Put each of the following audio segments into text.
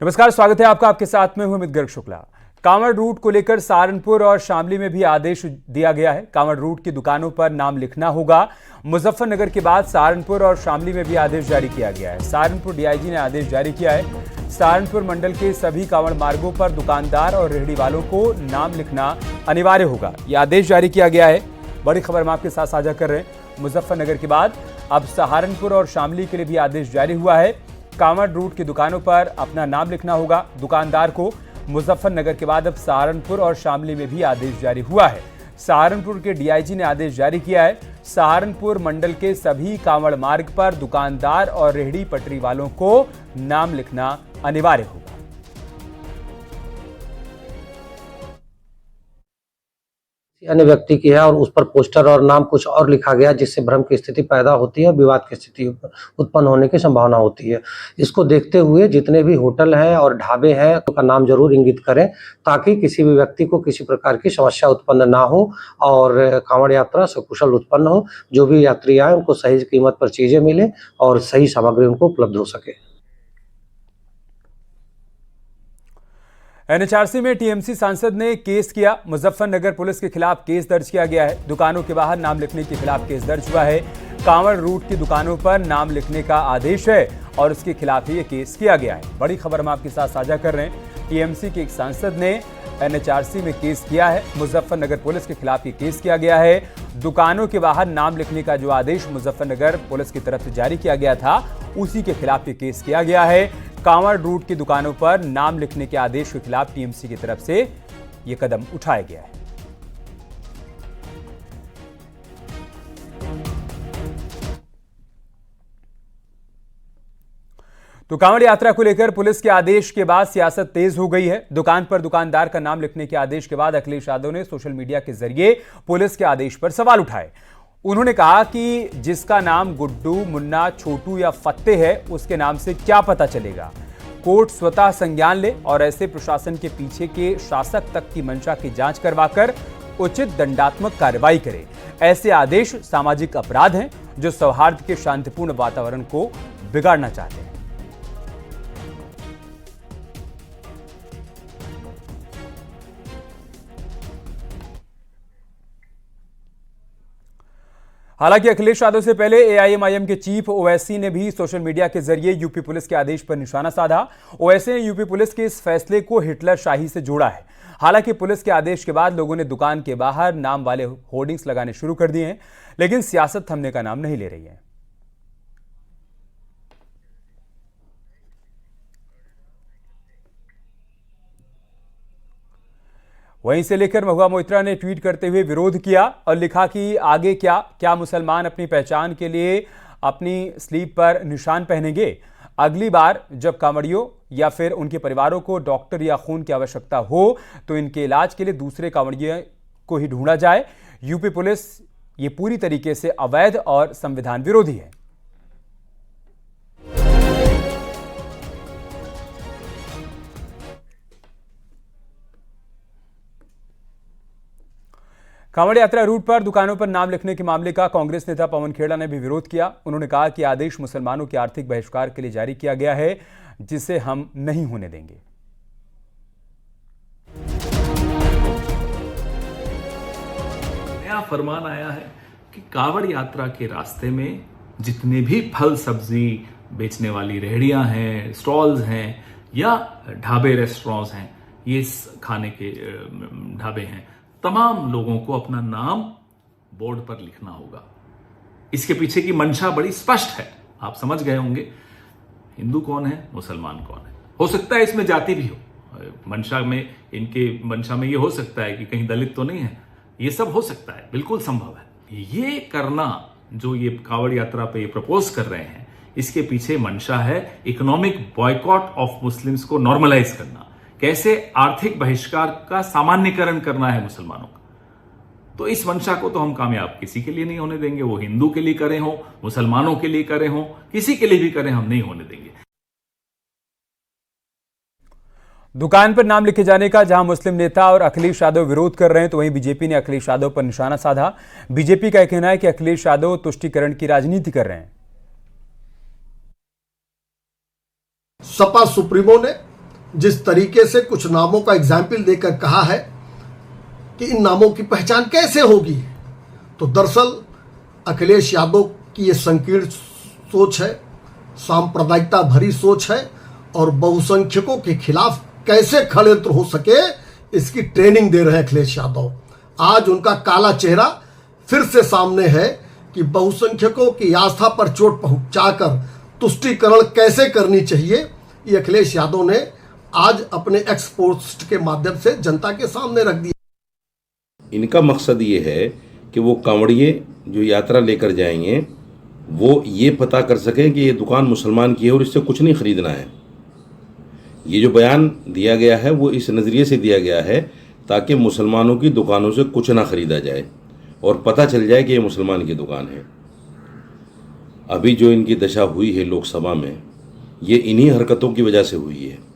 नमस्कार, स्वागत है आपका। आपके साथ में हूं अमित गर्ग शुक्ला। कांवड़ रूट को लेकर सहारनपुर और शामली में भी आदेश दिया गया है। कांवड़ रूट की दुकानों पर नाम लिखना होगा। मुजफ्फरनगर के बाद सहारनपुर और शामली में भी आदेश जारी किया गया है। सहारनपुर डीआईजी ने आदेश जारी किया है। सहारनपुर मंडल के सभी कांवड़ मार्गों पर दुकानदार और रेहड़ी वालों को नाम लिखना अनिवार्य होगा। यह आदेश जारी किया गया है। बड़ी खबर हम आपके साथ साझा कर रहे हैं। मुजफ्फरनगर के बाद अब सहारनपुर और शामली के लिए भी आदेश जारी हुआ है। कांवड़ रूट की दुकानों पर अपना नाम लिखना होगा दुकानदार को। मुजफ्फरनगर के बाद अब सहारनपुर और शामली में भी आदेश जारी हुआ है। सहारनपुर के डीआईजी ने आदेश जारी किया है। सहारनपुर मंडल के सभी कांवड़ मार्ग पर दुकानदार और रेहड़ी पटरी वालों को नाम लिखना अनिवार्य होगा। अन्य व्यक्ति की है और उस पर पोस्टर और नाम कुछ और लिखा गया, जिससे भ्रम की स्थिति पैदा होती है और विवाद की स्थिति उत्पन्न होने की संभावना होती है। इसको देखते हुए जितने भी होटल हैं और ढाबे हैं उनका नाम जरूर इंगित करें, ताकि किसी भी व्यक्ति को किसी प्रकार की समस्या उत्पन्न ना हो और कांवड़ यात्रा सकुशल उत्पन्न हो। जो भी यात्री आए उनको सही कीमत पर चीजें मिले और सही सामग्री उनको उपलब्ध हो सके। एनएचआरसी में टीएमसी सांसद ने केस किया। मुजफ्फरनगर पुलिस के खिलाफ केस दर्ज किया गया है। दुकानों के बाहर नाम लिखने के खिलाफ केस दर्ज हुआ है। कांवड़ रूट की दुकानों पर नाम लिखने का आदेश है और उसके खिलाफ ही ये केस किया गया है। बड़ी खबर हम आपके साथ साझा कर रहे हैं। टीएमसी के एक सांसद ने एनएचआरसी में केस किया है। मुजफ्फरनगर पुलिस के खिलाफ ये केस किया गया है। दुकानों के बाहर नाम लिखने का जो आदेश मुजफ्फरनगर पुलिस की तरफ से जारी किया गया था, उसी के खिलाफ ये केस किया गया है। कांवड़ रूट की दुकानों पर नाम लिखने के आदेश के खिलाफ टीएमसी की तरफ से यह कदम उठाया गया है। तो कांवड़ यात्रा को लेकर पुलिस के आदेश के बाद सियासत तेज हो गई है। दुकान पर दुकानदार का नाम लिखने के आदेश के बाद अखिलेश यादव ने सोशल मीडिया के जरिए पुलिस के आदेश पर सवाल उठाए। उन्होंने कहा कि जिसका नाम गुड्डू, मुन्ना, छोटू या फत्ते है, उसके नाम से क्या पता चलेगा। कोर्ट स्वतः संज्ञान ले और ऐसे प्रशासन के पीछे के शासक तक की मंशा की जांच करवाकर उचित दंडात्मक कार्रवाई करे। ऐसे आदेश सामाजिक अपराध हैं जो सौहार्द के शांतिपूर्ण वातावरण को बिगाड़ना चाहते हैं। हालांकि अखिलेश यादव से पहले एआईएमआईएम के चीफ ओवैसी ने भी सोशल मीडिया के जरिए यूपी पुलिस के आदेश पर निशाना साधा। ओवैसी ने यूपी पुलिस के इस फैसले को हिटलर शाही से जोड़ा है। हालांकि पुलिस के आदेश के बाद लोगों ने दुकान के बाहर नाम वाले होर्डिंग्स लगाने शुरू कर दिए हैं, लेकिन सियासत थमने का नाम नहीं ले रही है। वहीं से लेकर महुआ मोइत्रा ने ट्वीट करते हुए विरोध किया और लिखा कि आगे क्या मुसलमान अपनी पहचान के लिए अपनी स्लीव पर निशान पहनेंगे। अगली बार जब कांवड़ियों या फिर उनके परिवारों को डॉक्टर या खून की आवश्यकता हो तो इनके इलाज के लिए दूसरे कांवड़ियों को ही ढूंढा जाए। यूपी पुलिस ये पूरी तरीके से अवैध और संविधान विरोधी है। कांवड़ यात्रा रूट पर दुकानों पर नाम लिखने के मामले का कांग्रेस नेता पवन खेड़ा ने भी विरोध किया। उन्होंने कहा कि आदेश मुसलमानों के आर्थिक बहिष्कार के लिए जारी किया गया है, जिसे हम नहीं होने देंगे। नया फरमान आया है कि कांवड़ यात्रा के रास्ते में जितने भी फल सब्जी बेचने वाली रेहड़ियां हैं, स्टॉल्स हैं या ढाबे रेस्टोरेंट्स हैं, ये खाने के ढाबे हैं, तमाम लोगों को अपना नाम बोर्ड पर लिखना होगा। इसके पीछे की मंशा बड़ी स्पष्ट है, आप समझ गए होंगे। हिंदू कौन है, मुसलमान कौन है। हो सकता है इसमें जाति भी हो, मंशा में ये हो सकता है कि कहीं दलित तो नहीं है, ये सब हो सकता है, बिल्कुल संभव है। ये करना जो ये कांवड़ यात्रा पे ये प्रपोज कर रहे हैं, इसके पीछे मंशा है इकोनॉमिक बॉयकॉट ऑफ मुस्लिम्स को नॉर्मलाइज करना, कैसे आर्थिक बहिष्कार का सामान्यकरण करना है मुसलमानों का। तो इस मंशा को तो हम कामयाब किसी के लिए नहीं होने देंगे। वो हिंदू के लिए करे हो, मुसलमानों के लिए करे हो, किसी के लिए भी करें, हम नहीं होने देंगे। दुकान पर नाम लिखे जाने का जहां मुस्लिम नेता और अखिलेश यादव विरोध कर रहे हैं, तो वहीं बीजेपी ने अखिलेश यादव पर निशाना साधा। बीजेपी का कहना है कि अखिलेश यादव तुष्टीकरण की राजनीति कर रहे हैं। सपा सुप्रीमो ने जिस तरीके से कुछ नामों का एग्जाम्पल देकर कहा है कि इन नामों की पहचान कैसे होगी, तो दरअसल अखिलेश यादव की ये संकीर्ण सोच है, सांप्रदायिकता भरी सोच है और बहुसंख्यकों के खिलाफ कैसे षड्यंत्र हो सके इसकी ट्रेनिंग दे रहे हैं अखिलेश यादव। आज उनका काला चेहरा फिर से सामने है कि बहुसंख्यकों की आस्था पर चोट पहुंचाकर तुष्टीकरण कैसे करनी चाहिए, ये अखिलेश यादव ने आज अपने एक्स पोस्ट के माध्यम से जनता के सामने रख दिया। इनका मकसद ये है कि वो कांवड़िए जो यात्रा लेकर जाएंगे वो ये पता कर सकें कि ये दुकान मुसलमान की है और इससे कुछ नहीं खरीदना है। ये जो बयान दिया गया है वो इस नज़रिए से दिया गया है ताकि मुसलमानों की दुकानों से कुछ ना खरीदा जाए और पता चल जाए कि ये मुसलमान की दुकान है। अभी जो इनकी दशा हुई है लोकसभा में, ये इन्हीं हरकतों की वजह से हुई है।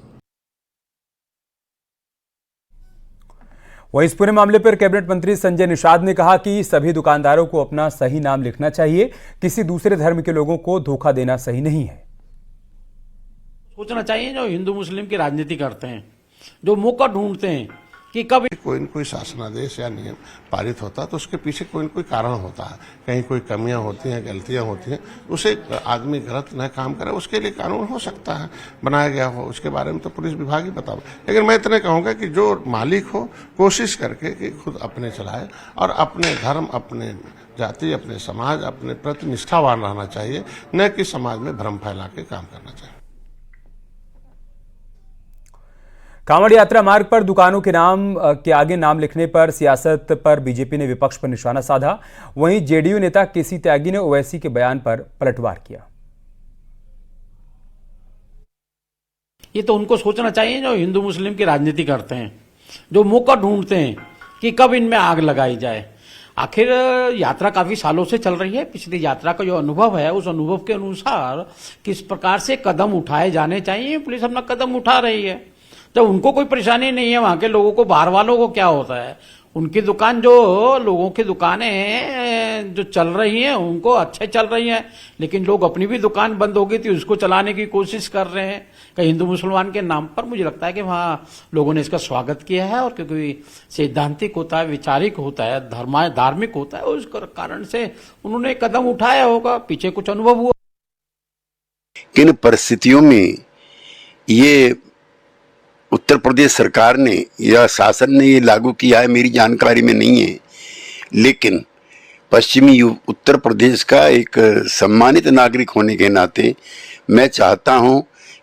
वहीं इस पूरे मामले पर कैबिनेट मंत्री संजय निषाद ने कहा कि सभी दुकानदारों को अपना सही नाम लिखना चाहिए, किसी दूसरे धर्म के लोगों को धोखा देना सही नहीं है। सोचना चाहिए जो हिंदू मुस्लिम की राजनीति करते हैं, जो मौका ढूंढते हैं कि कब कोई न कोई शासनादेश या नियम पारित होता है तो उसके पीछे कोई न कोई कारण होता है, कहीं कोई कमियां होती हैं, गलतियां होती हैं, उसे आदमी गलत न काम करे उसके लिए कानून हो सकता है बनाया गया हो, उसके बारे में तो पुलिस विभाग ही बताओ। लेकिन मैं इतने कहूँगा कि जो मालिक हो कोशिश करके कि खुद अपने चलाए और अपने धर्म, अपने जाति, अपने समाज, अपने प्रति निष्ठावान रहना चाहिए, न कि समाज में भ्रम फैला के काम करना चाहिए। कांवड़ यात्रा मार्ग पर दुकानों के नाम के आगे नाम लिखने पर सियासत पर बीजेपी ने विपक्ष पर निशाना साधा। वहीं जेडीयू नेता केसी त्यागी ने ओवैसी के बयान पर पलटवार किया। ये तो उनको सोचना चाहिए जो हिंदू मुस्लिम की राजनीति करते हैं, जो मौका ढूंढते हैं कि कब इनमें आग लगाई जाए। आखिर यात्रा काफी सालों से चल रही है, पिछली यात्रा का जो अनुभव है उस अनुभव के अनुसार किस प्रकार से कदम उठाए जाने चाहिए, पुलिस अपना कदम उठा रही है। जब उनको कोई परेशानी नहीं है, वहां के लोगों को, बाहर वालों को क्या होता है, उनकी दुकान, जो लोगों की दुकानें जो चल रही हैं उनको अच्छे चल रही हैं, लेकिन लोग अपनी भी दुकान बंद हो गई थी उसको चलाने की कोशिश कर रहे हैं कहीं हिंदू मुसलमान के नाम पर। मुझे लगता है कि वहां लोगों ने इसका स्वागत किया है और क्योंकि सैद्धांतिक होता है, विचारिक होता है, धार्मिक होता है, उस कारण से उन्होंने कदम उठाया होगा, पीछे कुछ अनुभव हुआ। किन परिस्थितियों में ये उत्तर प्रदेश सरकार ने या शासन ने ये लागू किया है मेरी जानकारी में नहीं है, लेकिन पश्चिमी उत्तर प्रदेश का एक सम्मानित नागरिक होने के नाते मैं चाहता हूं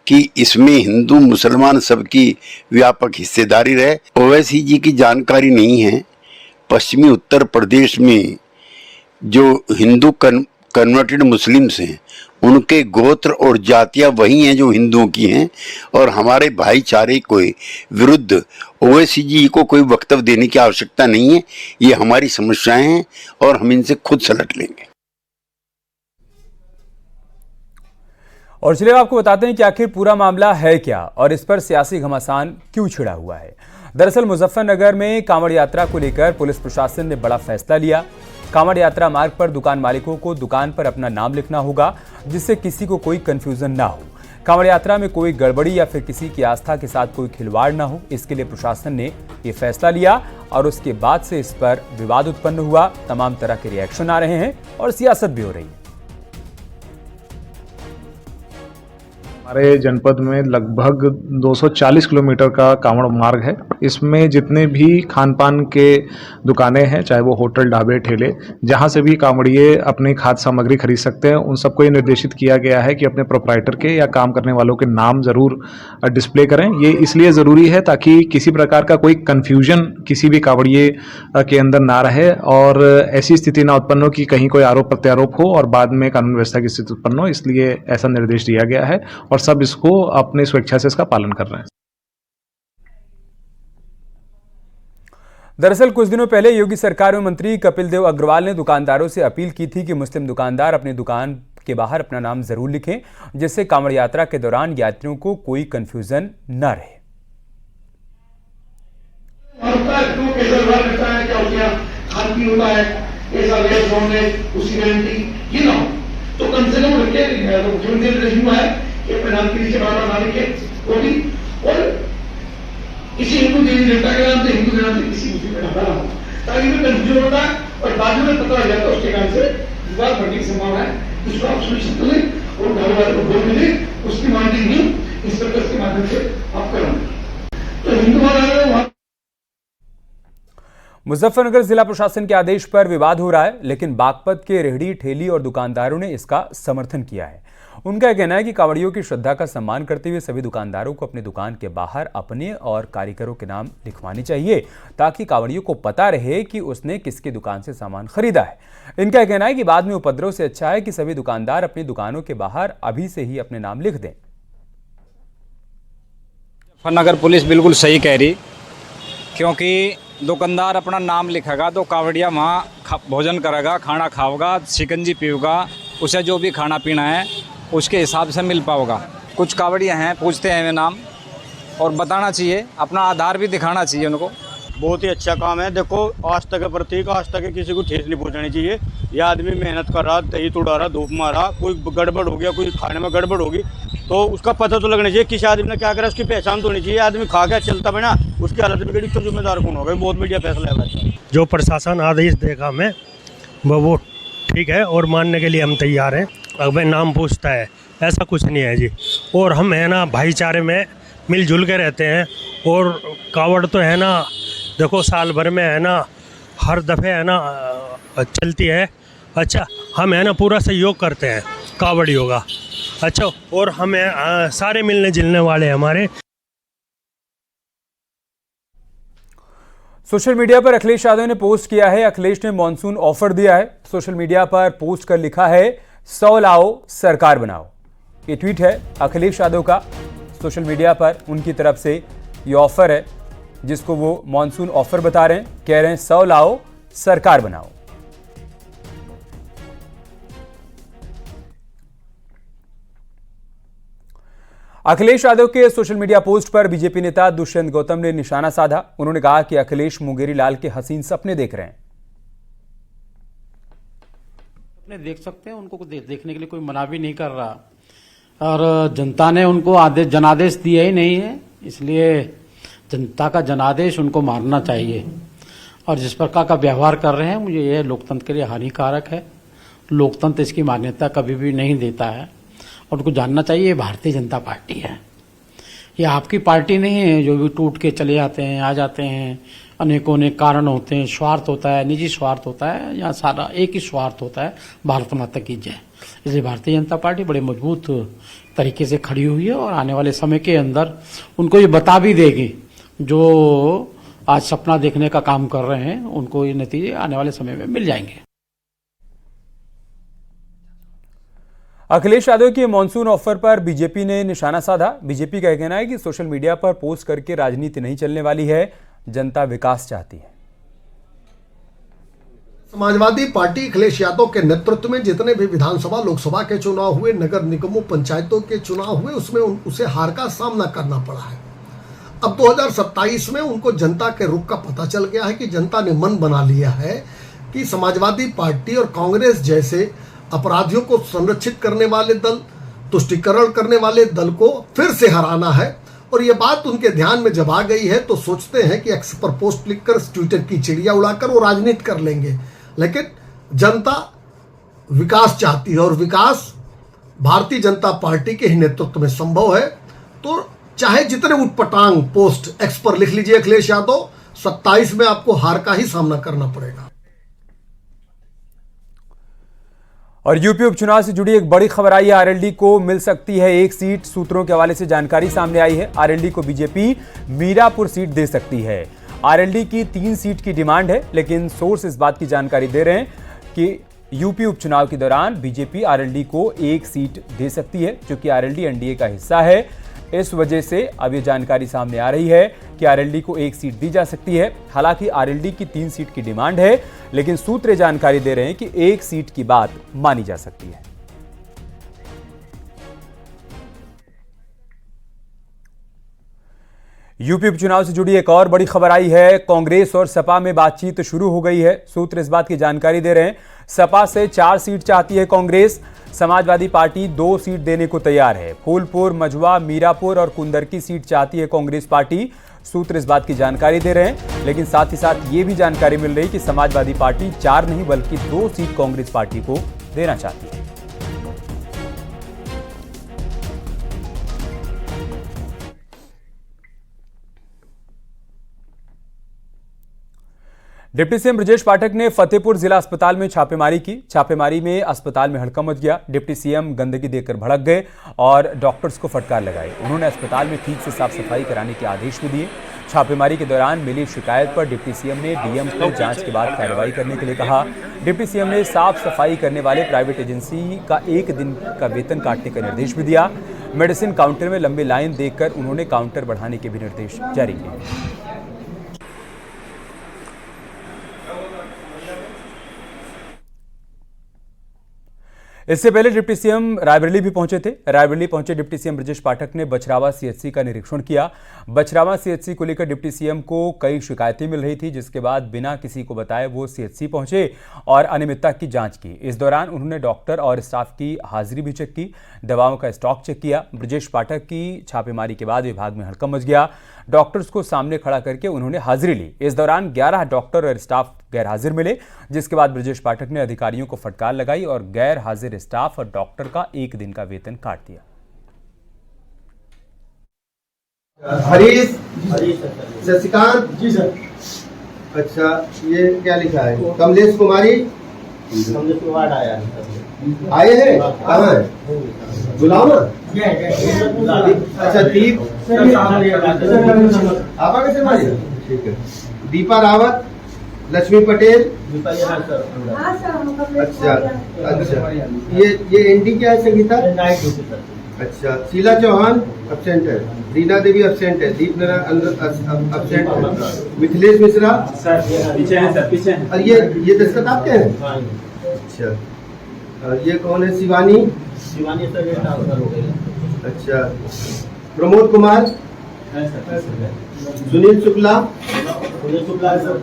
कि इसमें हिंदू मुसलमान सबकी व्यापक हिस्सेदारी रहे। ओवैसी जी की जानकारी नहीं है, पश्चिमी उत्तर प्रदेश में जो हिंदू कन्वर्टेड मुस्लिम्स हैं उनके गोत्र और जातियां वही हैं जो हिंदुओं की हैं, और हमारे भाईचारे के विरुद्ध ओवैसी जी को कोई वक्तव्य देने की आवश्यकता नहीं है। ये हमारी समस्याएं हैं और हम इनसे खुद सलट लेंगे। और चलिए आपको बताते हैं कि आखिर पूरा मामला है क्या और इस पर सियासी घमासान क्यों छिड़ा हुआ है। दरअसल मुजफ्फरनगर में कांवड़ यात्रा को लेकर पुलिस प्रशासन ने बड़ा फैसला लिया। कांवड़ यात्रा मार्ग पर दुकान मालिकों को दुकान पर अपना नाम लिखना होगा, जिससे किसी को कोई कंफ्यूजन ना हो, कांवड़ यात्रा में कोई गड़बड़ी या फिर किसी की आस्था के साथ कोई खिलवाड़ ना हो। इसके लिए प्रशासन ने ये फैसला लिया और उसके बाद से इस पर विवाद उत्पन्न हुआ। तमाम तरह के रिएक्शन आ रहे हैं और सियासत भी हो रही है। हमारे जनपद में लगभग 240 किलोमीटर का कांवड़ मार्ग है। इसमें जितने भी खान पान के दुकानें हैं, चाहे वो होटल, ढाबे, ठेले, जहां से भी कांवड़िए अपनी खाद्य सामग्री खरीद सकते हैं, उन सबको ये निर्देशित किया गया है कि अपने प्रोप्राइटर के या काम करने वालों के नाम जरूर डिस्प्ले करें। ये इसलिए ज़रूरी है ताकि किसी प्रकार का कोई कन्फ्यूजन किसी भी कांवड़िए के अंदर ना रहे और ऐसी स्थिति ना उत्पन्न हो कि कहीं कोई आरोप प्रत्यारोप हो और बाद में कानून व्यवस्था की स्थिति उत्पन्न हो। इसलिए ऐसा निर्देश दिया गया है और सब इसको अपने स्वेच्छा से इसका पालन कर रहे हैं। दरअसल कुछ दिनों पहले योगी सरकार में मंत्री कपिल देव अग्रवाल ने दुकानदारों से अपील की थी कि मुस्लिम दुकानदार अपनी दुकान के बाहर अपना नाम जरूर लिखें, जिससे कांवड़ यात्रा के दौरान यात्रियों को कोई कंफ्यूजन न रहे। तो कम से कम मुख्यमंत्री निर्देश हुआ है कि अपने नाम के नीचे बार-बार ना लिखे, वो भी और जनता के नाम से, हिंदू के नाम से किसी मुद्दे में डाला हूं, ताकि मैं कंफ्यूजन होता है और बाद में पता लग जाता है, उसके कारण से विवाद बढ़ने की संभावना है। इसको आप सुनिश्चित करें और घर वाले को बोल दीजिए, उसकी मॉनिटरिंग भी इंस्पेक्टर्स के माध्यम से आप करेंगे। तो हिंदू वाला मुजफ्फरनगर जिला प्रशासन के आदेश पर विवाद हो रहा है, लेकिन बागपत के रेहड़ी ठेली और दुकानदारों ने इसका समर्थन किया है। उनका कहना है कि कांवड़ियों की श्रद्धा का सम्मान करते हुए सभी दुकानदारों को अपनी दुकान के बाहर अपने और कारीगरों के नाम लिखवाने चाहिए, ताकि कांवड़ियों को पता रहे कि उसने किसकी दुकान से सामान खरीदा है। इनका कहना है कि बाद में उपद्रव से अच्छा है कि सभी दुकानदार अपनी दुकानों के बाहर अभी से ही अपने नाम लिख दें। मुजफ्फरनगर पुलिस बिल्कुल सही कह रही, क्योंकि दुकानदार अपना नाम लिखेगा तो कावड़िया वहाँ भोजन करेगा, खाना खाओगा, शिकंजी पीएगा, उसे जो भी खाना पीना है उसके हिसाब से मिल पाओगा। कुछ कावड़िया हैं पूछते हैं वे नाम, और बताना चाहिए, अपना आधार भी दिखाना चाहिए उनको। बहुत ही अच्छा काम है। देखो, आस्था के प्रतीक, आस्था के किसी को ठेस नहीं पहुंचानी चाहिए। यह आदमी मेहनत कर रहा, दही तुड़ा रहा, धूप मारा, कोई गड़बड़ हो गया, कोई खाने में गड़बड़ होगी तो उसका पता तो लगना चाहिए किस आदमी ने क्या करा, उसकी पहचान तो होनी चाहिए। आदमी खा गया चलता बना, उसकी हालत बिगड़ी तो जिम्मेदार कौन होगा? बहुत बढ़िया फैसला है। जो प्रशासन आदेश देगा हमें वो ठीक है और मानने के लिए हम तैयार हैं। अगर नाम पूछता है ऐसा कुछ नहीं है जी, और हम है ना भाईचारे में मिलजुल के रहते हैं। और कावड़ तो है ना, देखो साल भर में है ना हर दफ़े है ना चलती है। अच्छा, हम है ना पूरा सहयोग करते हैं कावड़ियों का। अच्छा, और हमें सारे मिलने जुलने वाले हमारे। सोशल मीडिया पर अखिलेश यादव ने पोस्ट किया है। अखिलेश ने मॉनसून ऑफर दिया है। सोशल मीडिया पर पोस्ट कर लिखा है 100 लाओ सरकार बनाओ। ये ट्वीट है अखिलेश यादव का। सोशल मीडिया पर उनकी तरफ से ये ऑफर है, जिसको वो मॉनसून ऑफर बता रहे हैं। कह रहे हैं 100 लाओ सरकार बनाओ। अखिलेश यादव के सोशल मीडिया पोस्ट पर बीजेपी नेता दुष्यंत गौतम ने निशाना साधा। उन्होंने कहा कि अखिलेश मुंगेरी लाल के हसीन सपने देख रहे हैं। अपने देख सकते हैं, उनको देखने के लिए कोई मना भी नहीं कर रहा, और जनता ने उनको जनादेश दिया ही नहीं है, इसलिए जनता का जनादेश उनको मानना चाहिए। और जिस प्रकार का व्यवहार कर रहे हैं, मुझे यह लोकतंत्र के लिए हानिकारक है। लोकतंत्र इसकी मान्यता कभी भी नहीं देता है, और उनको जानना चाहिए ये भारतीय जनता पार्टी है, ये आपकी पार्टी नहीं है जो भी टूट के चले जाते हैं, आ जाते हैं। अनेकों अनेक कारण होते हैं, स्वार्थ होता है, निजी स्वार्थ होता है, यहाँ सारा एक ही स्वार्थ होता है, भारत माता की जय। इसलिए भारतीय जनता पार्टी बड़े मजबूत तरीके से खड़ी हुई है, और आने वाले समय के अंदर उनको ये बता भी देगी, जो आज सपना देखने का काम कर रहे हैं, उनको ये नतीजे आने वाले समय में मिल जाएंगे। अखिलेश यादव के मॉनसून ऑफर पर बीजेपी ने निशाना साधा। बीजेपी का कहना है कि सोशल मीडिया पर पोस्ट करके राजनीति नहीं चलने वाली है, जनता विकास चाहती है। समाजवादी पार्टी अखिलेश यादव के नेतृत्व में जितने भी विधानसभा लोकसभा के चुनाव हुए, नगर निगमों पंचायतों के चुनाव हुए, उसमें उसे हार का सामना करना पड़ा है। अब 2027 में उनको जनता के रुख का पता चल गया है कि जनता ने मन बना लिया है कि समाजवादी पार्टी और कांग्रेस जैसे अपराधियों को संरक्षित करने वाले दल, तुष्टीकरण करने वाले दल को फिर से हराना है। और ये बात उनके ध्यान में जब आ गई है तो सोचते हैं कि एक्स पर पोस्ट लिखकर, ट्विटर की चिड़िया उड़ाकर वो राजनीति कर लेंगे। लेकिन जनता विकास चाहती है, और विकास भारतीय जनता पार्टी के ही नेतृत्व में संभव है। तो चाहे जितने उटपटांग पोस्ट एक्स पर लिख लीजिए अखिलेश यादव, 27 में आपको हार का ही सामना करना पड़ेगा। और यूपी उपचुनाव से जुड़ी एक बड़ी खबर आई है। आरएलडी को मिल सकती है एक सीट। सूत्रों के हवाले से जानकारी सामने आई है। आरएलडी को बीजेपी मीरापुर सीट दे सकती है। आरएलडी की 3 सीट की डिमांड है, लेकिन सोर्स इस बात की जानकारी दे रहे हैं कि यूपी उपचुनाव के दौरान बीजेपी आरएलडी को 1 सीट दे सकती है, जो कि आरएलडी एनडीए का हिस्सा है। इस वजह से अब ये जानकारी सामने आ रही है कि आरएलडी को 1 सीट दी जा सकती है। हालांकि आरएलडी की 3 सीट की डिमांड है, लेकिन सूत्र जानकारी दे रहे हैं कि 1 सीट की बात मानी जा सकती है। यूपी उपचुनाव से जुड़ी एक और बड़ी खबर आई है। कांग्रेस और सपा में बातचीत शुरू हो गई है। सूत्र इस बात की जानकारी दे रहे हैं, सपा से 4 सीट चाहती है कांग्रेस। समाजवादी पार्टी 2 सीट देने को तैयार है। फूलपुर, मझवा, मीरापुर और कुंदर की सीट चाहती है कांग्रेस पार्टी। सूत्र इस बात की जानकारी दे रहे हैं, लेकिन साथ ही साथ ये भी जानकारी मिल रही कि समाजवादी पार्टी 4 नहीं बल्कि 2 सीट कांग्रेस पार्टी को देना चाहती है। डिप्टी सीएम ब्रजेश पाठक ने फतेहपुर जिला अस्पताल में छापेमारी की। छापेमारी में अस्पताल में हड़कंप मच गया। डिप्टी सीएम गंदगी देखकर भड़क गए और डॉक्टर्स को फटकार लगाई। उन्होंने अस्पताल में ठीक से साफ सफाई कराने के आदेश भी दिए। छापेमारी के दौरान मिली शिकायत पर डिप्टी सीएम ने डीएम को जांच के बाद कार्रवाई करने के लिए कहा। डिप्टी सीएम ने साफ सफाई करने वाले प्राइवेट एजेंसी का 1 दिन का वेतन काटने का निर्देश भी दिया। मेडिसिन काउंटर में लंबी लाइन देखकर उन्होंने काउंटर बढ़ाने के भी निर्देश जारी किए। इससे पहले डिप्टी सीएम रायबरेली भी पहुंचे थे। रायबरेली पहुंचे डिप्टी सीएम ब्रजेश पाठक ने बछरावा सीएचसी का निरीक्षण किया। बछरावा सीएचसी को लेकर डिप्टी सीएम को कई शिकायतें मिल रही थी, जिसके बाद बिना किसी को बताए वो सीएचसी पहुंचे और अनियमितता की जांच की। इस दौरान उन्होंने डॉक्टर और स्टाफ की हाजिरी भी चेक की, दवाओं का स्टॉक चेक किया। ब्रजेश पाठक की छापेमारी के बाद विभाग में हड़कंप मच गया। डॉक्टर्स को सामने खड़ा करके उन्होंने हाजिरी ली। इस दौरान 11 डॉक्टर और स्टाफ गैर हाजिर मिले, जिसके बाद ब्रजेश पाठक ने अधिकारियों को फटकार लगाई और गैर हाजिर स्टाफ और डॉक्टर का 1 दिन का वेतन काट दिया। हरीश शशिकांत जी सर। अच्छा, ये क्या लिखा है? कमलेश कुमारी आए हैं, कहाँ है? बुलाओ ना। अच्छा, दीप आपा कैसे मारी? ठीक है। दीपा रावत, लक्ष्मी पटेल। अच्छा अच्छा, ये एनडी क्या है? संगीता। अच्छा, शीला चौहान अब्सेंट है। रीना देवी अब्सेंट है। दीप नारायण अब्सेंट है। मिथिलेश मिश्रा पीछे हैं सर, पीछे हैं। और ये दस्तखत आपके हैं? अच्छा, ये कौन है? शिवानी सर ट्रांसफर हो गई। अच्छा, प्रमोद कुमार, सुनील शुक्ला सर।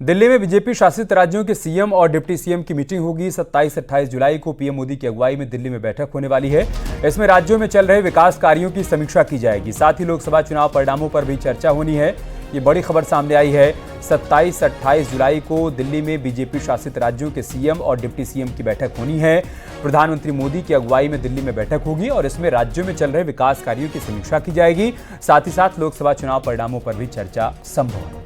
दिल्ली में बीजेपी शासित राज्यों के सीएम और डिप्टी सीएम की मीटिंग होगी। 27-28 जुलाई को पीएम मोदी की अगुवाई में दिल्ली में बैठक होने वाली है। इसमें राज्यों में चल रहे विकास कार्यों की समीक्षा की जाएगी। साथ ही लोकसभा चुनाव परिणामों पर भी चर्चा होनी है। ये बड़ी खबर सामने आई है। 27-28 जुलाई को दिल्ली में बीजेपी शासित राज्यों के सीएम और डिप्टी सीएम की बैठक होनी है। प्रधानमंत्री मोदी की अगुवाई में दिल्ली में बैठक होगी और इसमें राज्यों में चल रहे विकास कार्यों की समीक्षा की जाएगी। साथ ही साथ लोकसभा चुनाव परिणामों पर भी चर्चा संभव है।